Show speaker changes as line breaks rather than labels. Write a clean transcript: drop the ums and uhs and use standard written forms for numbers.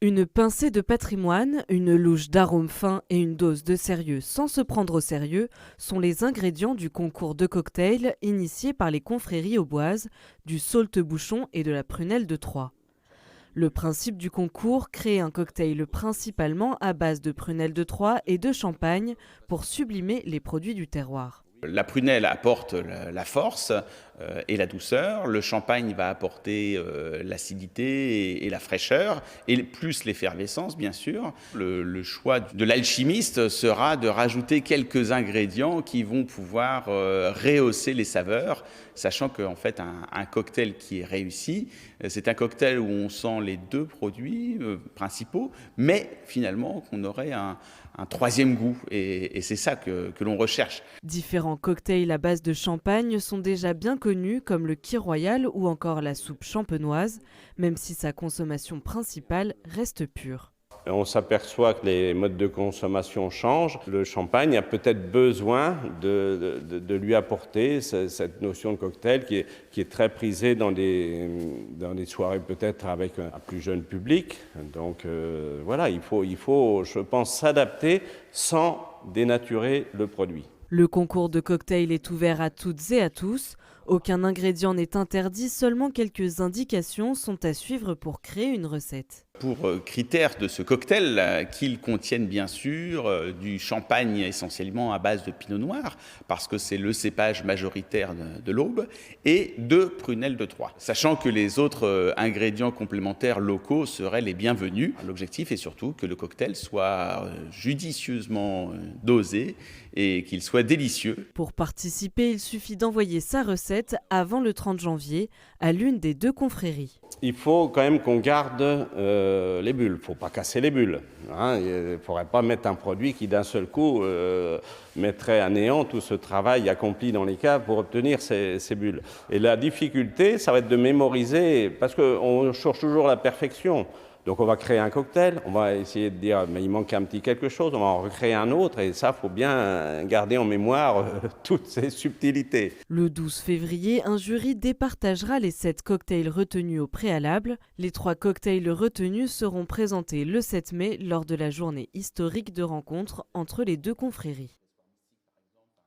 Une pincée de patrimoine, une louche d'arômes fins et une dose de sérieux sans se prendre au sérieux sont les ingrédients du concours de cocktails initié par les confréries auboises, du Saultebouchon et de la Prunelle de Troyes. Le principe du concours, créer un cocktail principalement à base de prunelle de Troyes et de champagne pour sublimer les produits du terroir.
La prunelle apporte la force et la douceur. Le champagne va apporter l'acidité et la fraîcheur, et plus l'effervescence, bien sûr. Le choix de l'alchimiste sera de rajouter quelques ingrédients qui vont pouvoir rehausser les saveurs, sachant qu'en fait, un cocktail qui est réussi, c'est un cocktail où on sent les deux produits principaux, mais finalement qu'on aurait un troisième goût. Et c'est ça que l'on recherche.
Différents cocktails à base de champagne sont déjà bien connus comme le Kir Royal ou encore la soupe champenoise, même si sa consommation principale reste pure.
On s'aperçoit que les modes de consommation changent. Le champagne a peut-être besoin de lui apporter cette notion de cocktail qui est très prisée dans des soirées peut-être avec un plus jeune public. Donc voilà, il faut, je pense, s'adapter sans dénaturer le produit.
Le concours de cocktail est ouvert à toutes et à tous. Aucun ingrédient n'est interdit, seulement quelques indications sont à suivre pour créer une recette.
Pour critères de ce cocktail, qu'il contienne bien sûr du champagne essentiellement à base de pinot noir, parce que c'est le cépage majoritaire de l'Aube, et de prunelle de Troyes. Sachant que les autres ingrédients complémentaires locaux seraient les bienvenus. L'objectif est surtout que le cocktail soit judicieusement dosé et qu'il soit délicieux.
Pour participer, il suffit d'envoyer sa recette avant le 30 janvier à l'une des deux confréries.
Il faut quand même qu'on garde les bulles. Il ne faut pas casser les bulles. Il ne faudrait pas mettre un produit qui d'un seul coup mettrait à néant tout ce travail accompli dans les caves pour obtenir ces bulles. Et la difficulté, ça va être de mémoriser, parce qu'on cherche toujours la perfection. Donc on va créer un cocktail, on va essayer de dire mais il manque un petit quelque chose, on va en recréer un autre, et ça, il faut bien garder en mémoire toutes ces subtilités.
Le 12 février, un jury départagera les 7 cocktails retenus au préalable. Les 3 cocktails retenus seront présentés le 7 mai lors de la journée historique de rencontre entre les deux confréries.